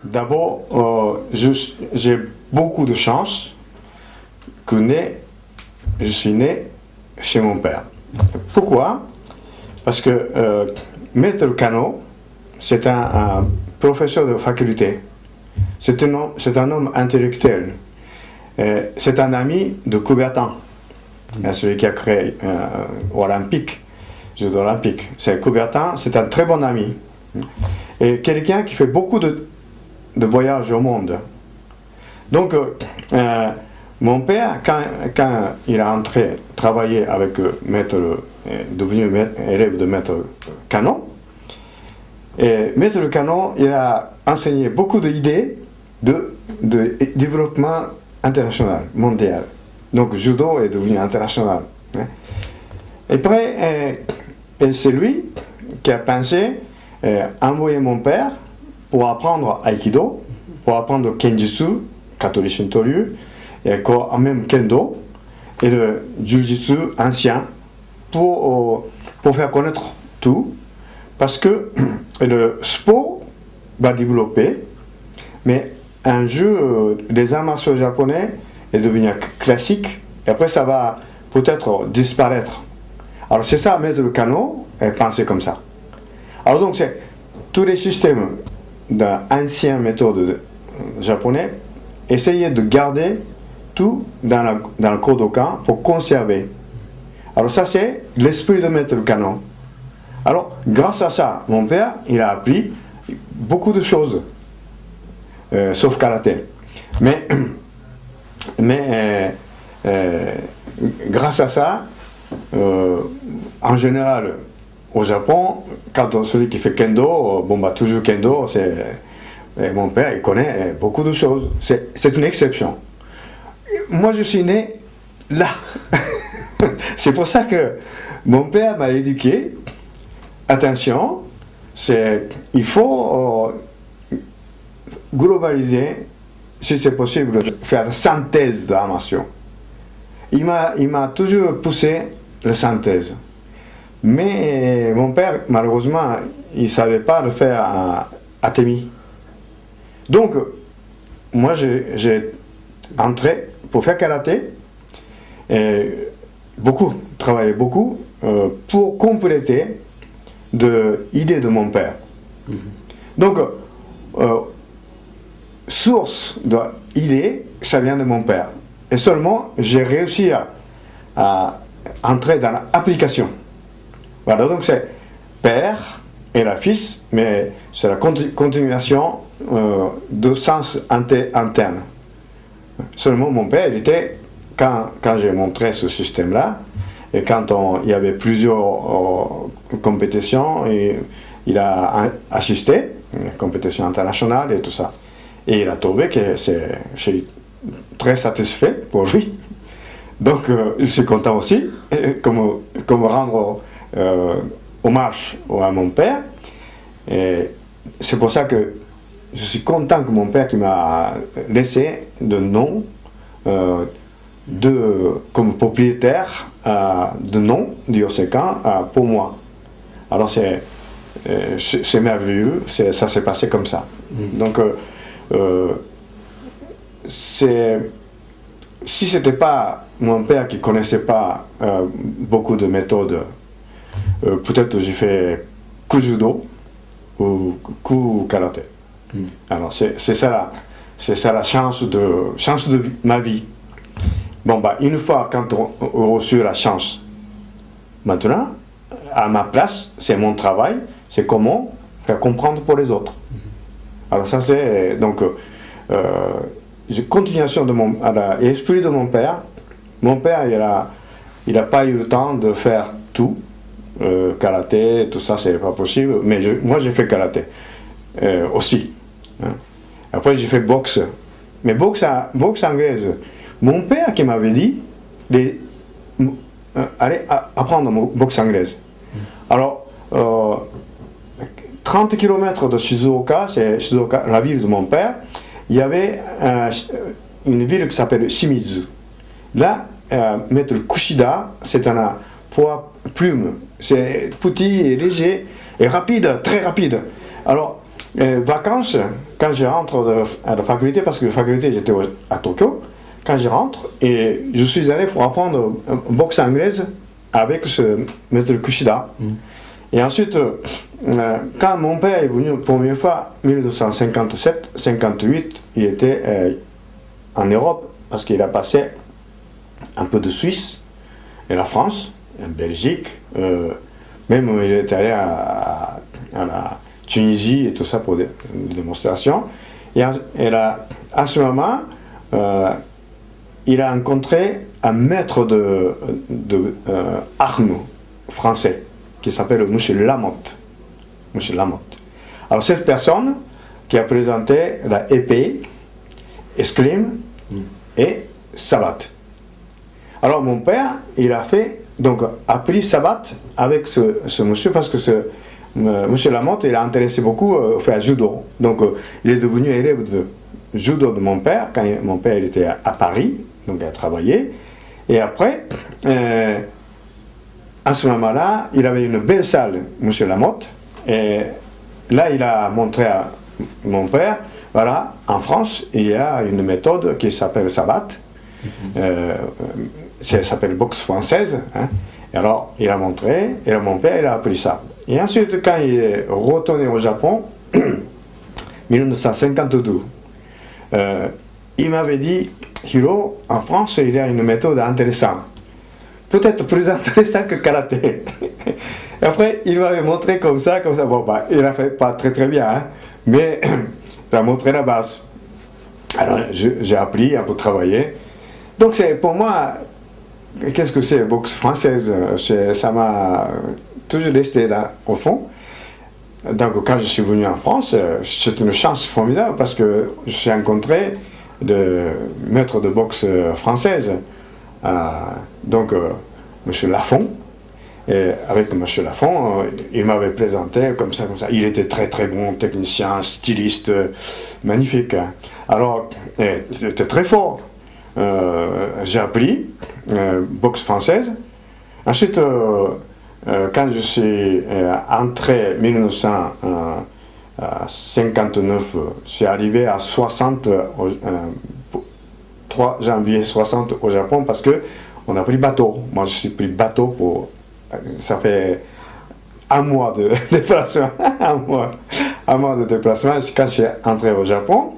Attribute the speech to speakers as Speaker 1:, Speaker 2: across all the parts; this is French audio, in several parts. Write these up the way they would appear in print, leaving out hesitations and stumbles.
Speaker 1: D'abord, j'ai beaucoup de chance que je suis né chez mon père. Pourquoi? Parce que Maître Kano, c'est un professeur de faculté. C'est un homme intellectuel. C'est un ami de Coubertin, celui qui a créé Jeux olympiques. C'est Coubertin, c'est un très bon ami. Et quelqu'un qui fait beaucoup de voyages au monde. Donc, mon père, quand il est entré travailler avec devenu élève de Maître Kano, et Maître Kano, il a enseigné beaucoup d'idées de développement international, mondial. Donc, judo est devenu international. Et après, c'est lui qui a pensé envoyer mon père pour apprendre Aikido, pour apprendre Kenjutsu, Katori Shintoryu, et même Kendo, et le Jiu-Jitsu ancien, pour faire connaître tout, parce que le sport va développer, mais un jeu des arts martiaux japonais est devenu classique, et après ça va peut-être disparaître. Alors c'est ça, Maître Kano est pensé comme ça. Alors donc c'est tous les systèmes d'anciennes méthodes japonais, essayer de garder tout dans le Kodokan pour conserver. Alors ça c'est l'esprit de Maître Kano. Alors grâce à ça, mon père, il a appris beaucoup de choses, sauf karaté. Mais grâce à ça, en général, au Japon, quand celui qui fait kendo, toujours kendo, mon père, il connaît beaucoup de choses. C'est une exception. Moi, je suis né là. C'est pour ça que mon père m'a éduqué. Attention, il faut globaliser, si c'est possible, faire la synthèse de la nation. Il m'a toujours poussé la synthèse. Mais mon père, malheureusement, il ne savait pas le faire à Temi. Donc, moi, j'ai entré pour faire karaté, et travaillé beaucoup, pour compléter l'idée de mon père. Donc, source d'idée, ça vient de mon père. Et seulement, j'ai réussi à entrer dans l'application. Voilà, donc c'est père et la fils, mais c'est la continuation de sens interne. Seulement mon père, il était, quand j'ai montré ce système-là, et quand il y avait plusieurs compétitions, il a assisté, compétitions internationales et tout ça. Et il a trouvé que je suis très satisfait pour lui. Donc je suis content aussi, comme rendre hommage à mon père. Et c'est pour ça que je suis content que mon père qui m'a laissé de nom comme propriétaire de nom du Yosekan pour moi. Alors c'est merveilleux, ça s'est passé comme ça. Donc si c'était pas mon père qui connaissait pas beaucoup de méthodes, peut-être j'ai fait Kujudo ou Karaté. Alors c'est ça la chance de ma vie. Une fois quand on a reçu la chance, maintenant, à ma place, c'est mon travail, c'est comment faire comprendre pour les autres. Alors ça c'est donc continuation de l'esprit de mon père. Mon père, il a pas eu le temps de faire tout. Karaté, tout ça, c'est pas possible. Mais moi, j'ai fait karaté aussi. Après, j'ai fait boxe. Mais boxe anglaise. Mon père qui m'avait dit allez apprendre boxe anglaise. Alors, 30 km de Shizuoka, c'est Shizuoka, la ville de mon père, il y avait une ville qui s'appelle Shimizu. Là, Maître Kushida, c'est un plume. C'est petit et léger et rapide, très rapide. Alors, vacances, quand je rentre à la faculté, parce que la faculté j'étais à Tokyo, quand je rentre, et je suis allé pour apprendre boxe anglaise avec ce maître Kushida. Et ensuite, quand mon père est venu la première fois, 1957-58, il était en Europe, parce qu'il a passé un peu de Suisse, et la France, en Belgique, même il est allé à la Tunisie et tout ça pour des démonstrations. Et à ce moment, il a rencontré un maître d'armes français qui s'appelle M. Lamotte. Monsieur Lamotte. Alors cette personne qui a présenté la épée, escrime et savate. Alors mon père, il a appris savate avec ce monsieur parce que monsieur Lamotte, il a intéressé beaucoup à faire judo. Donc il est devenu élève de judo de mon père quand mon père il était à Paris, donc il a travaillé. Et après, à ce moment-là, il avait une belle salle, monsieur Lamotte. Et là, il a montré à mon père, voilà, en France, il y a une méthode qui s'appelle savate. Ça s'appelle boxe française. Hein. Et alors, il a montré, et mon père, il a appris ça. Et ensuite, quand il est retourné au Japon, 1952, il m'avait dit, Hiro, en France, il y a une méthode intéressante. Peut-être plus intéressante que karaté. Et après, il m'avait montré comme ça. Bon, bah, il a fait pas très très bien, hein, mais il a montré la base. Alors, j'ai appris un peu travailler. Donc, c'est pour moi, qu'est-ce que c'est, boxe française? Ça m'a toujours resté là, au fond. Donc, quand je suis venu en France, c'est une chance formidable parce que j'ai rencontré de maître de boxe française. Donc, M. Lafont, et avec M. Lafont, il m'avait présenté comme ça. Il était très très bon technicien, styliste, magnifique. Alors, il était très fort. J'ai appris boxe française. Ensuite, quand je suis entré en 1959, je suis arrivé à 60, 3 janvier 60 au Japon parce que on a pris bateau. Moi, je suis pris bateau pour. Ça fait un mois de déplacement. un mois de déplacement. Quand je suis entré au Japon,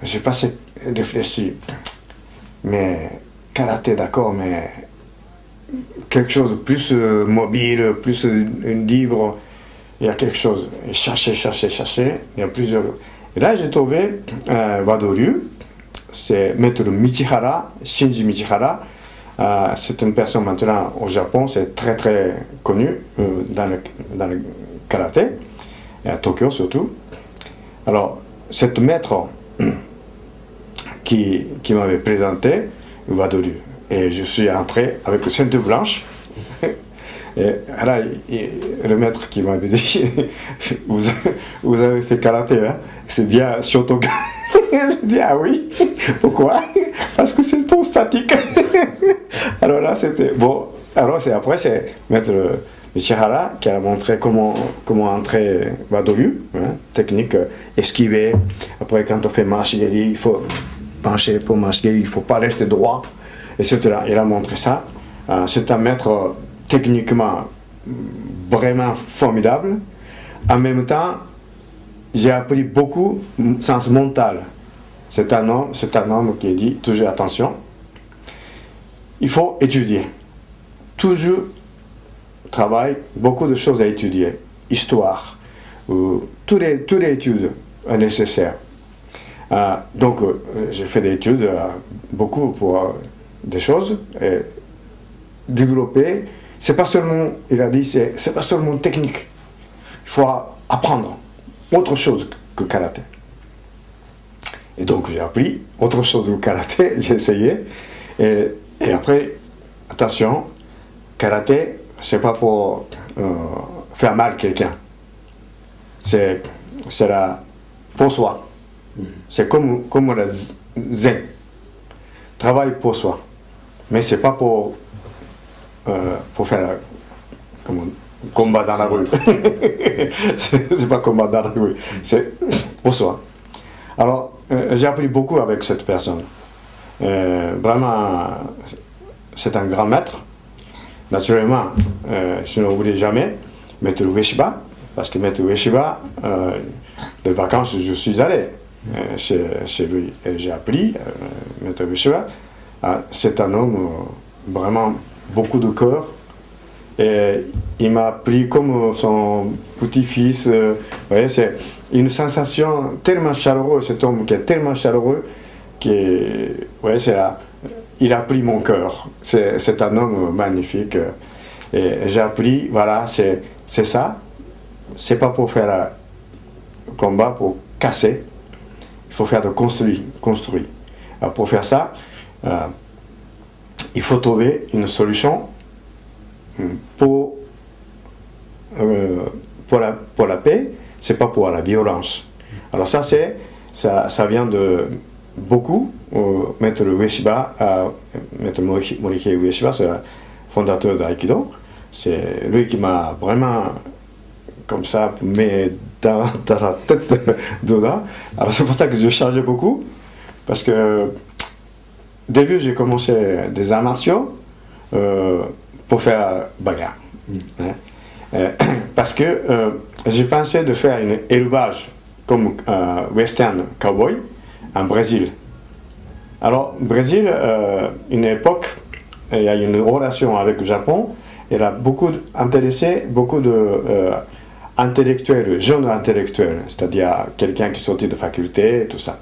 Speaker 1: j'ai passé réfléchi. Mais karaté, d'accord, mais quelque chose de plus mobile, plus libre. Il y a quelque chose. Et chercher. Il y a plusieurs. Et là, j'ai trouvé Wadoryu. C'est maître Michihara, Shinji Michihara. C'est une personne maintenant au Japon, c'est très très connu dans le karaté, et à Tokyo surtout. Alors, cet maître qui m'avait présenté Wadoryu, et je suis entré avec une ceinture blanche. Et là, le maître qui m'avait dit vous avez fait karaté, hein? C'est bien Shotokan. Je dis ah oui, pourquoi? Parce que c'est trop statique. Alors là c'était bon. Alors après c'est maître Michihara qui a montré comment entrer Wadoryu, hein, technique esquiver. Après quand on fait marche guéri, il faut pencher pour marche guéri, il faut pas rester droit, etc. Il a montré ça. C'est un maître techniquement vraiment formidable. En même temps, j'ai appris beaucoup sens mental. C'est un homme qui dit toujours attention. Il faut étudier. Toujours travail, beaucoup de choses à étudier. Histoire, toutes les études nécessaires. Donc j'ai fait des études beaucoup pour des choses et développer. C'est pas seulement, il a dit, c'est pas seulement technique. Il faut apprendre autre chose que karaté. Et donc j'ai appris autre chose que karaté, j'ai essayé. Et après, attention, karaté, c'est pas pour faire mal à quelqu'un. C'est pour soi. C'est comme le zen. Travail pour soi. Mais c'est pas pour faire combat dans la rue. C'est pas combat dans la rue, c'est pour soi. Alors, j'ai appris beaucoup avec cette personne. Vraiment, c'est un grand maître. Naturellement, je n'oublierai jamais Maître Ueshiba, parce que Maître Ueshiba, les vacances, je suis allé chez lui et j'ai appris, Maître Ueshiba, c'est un homme vraiment beaucoup de cœur. Et il m'a pris comme son petit-fils. Vous voyez, c'est une sensation tellement chaleureuse, cet homme qui est tellement chaleureux, il a pris mon cœur. C'est un homme magnifique. Et j'ai appris, voilà, c'est ça. C'est pas pour faire un combat, pour casser. Il faut faire de construire. Alors pour faire ça, il faut trouver une solution pour la paix, c'est pas pour la violence. Alors ça vient de beaucoup. Maître Ueshiba, Maître Morihei Ueshiba, c'est le fondateur d'Aïkido. C'est lui qui m'a vraiment comme ça mis dans la tête dedans. Alors c'est pour ça que j'ai changé beaucoup, parce que au début j'ai commencé des arts martiaux pour faire bagarre. Parce que j'ai pensé de faire un élevage comme western cowboy en Brésil. Alors, Brésil, une époque, il y a une relation avec le Japon, il a beaucoup intéressé beaucoup d'intellectuels, jeunes intellectuels, c'est-à-dire quelqu'un qui sortit de faculté et tout ça.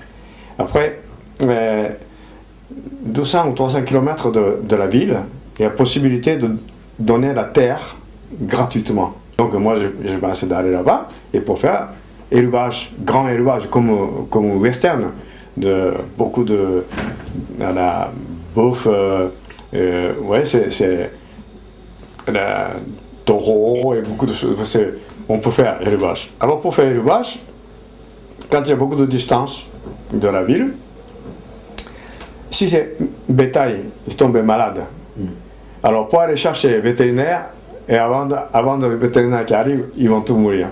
Speaker 1: Après, 200 ou 300 km de la ville, il y a possibilité de donner la terre gratuitement. Donc moi je pensais d'aller là-bas et pour faire élevage, grand élevage comme western, de beaucoup de la bouffe, c'est la taureau et beaucoup de choses. On peut faire élevage. Alors pour faire élevage, quand il y a beaucoup de distance de la ville, si c'est bétail, ils tombent malades. Alors pour aller chercher vétérinaire, et avant de le vétérinaire qui arrive, ils vont tous mourir.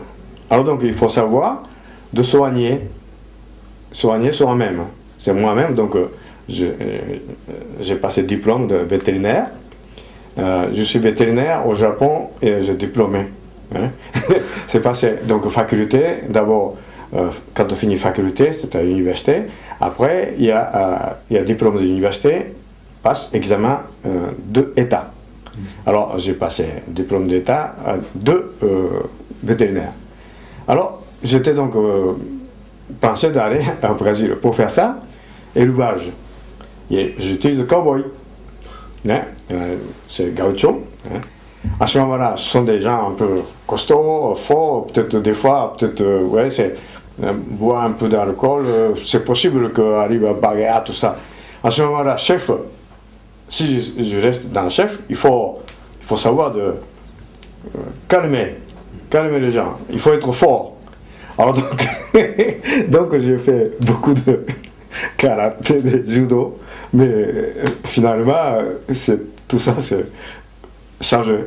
Speaker 1: Alors donc il faut savoir de soigner soi-même. C'est moi-même, donc j'ai passé le diplôme de vétérinaire. Je suis vétérinaire au Japon et j'ai diplômé. Hein. C'est passé donc faculté, d'abord quand on finit faculté, c'est à l'université. Après il y a diplôme de l'université, passe examen d'État. Alors j'ai passé diplôme d'État de vétérinaire. Alors j'étais donc pensé d'aller au Brésil pour faire ça, élevage. Et j'utilise le cowboy. Hein? C'est gaucho. Hein? À ce moment-là, ce sont des gens un peu costauds, forts, peut-être des fois, boire un peu d'alcool, c'est possible qu'arrive à bagarre, tout ça. À ce moment-là, chef, si je reste dans le chef, il faut savoir de calmer les gens. Il faut être fort. Alors donc j'ai fait beaucoup de karaté, de judo, mais finalement tout ça c'est changé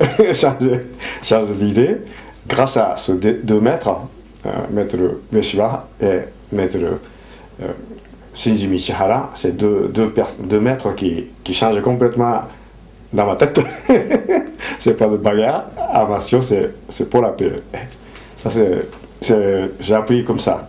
Speaker 1: d'idée grâce à ces deux maîtres, Maître Ueshiba et Maître Shinji Michihara, c'est deux maîtres qui changent complètement dans ma tête. C'est pas de bagarre, arts martiaux, c'est pour la paix. Ça j'ai appris comme ça.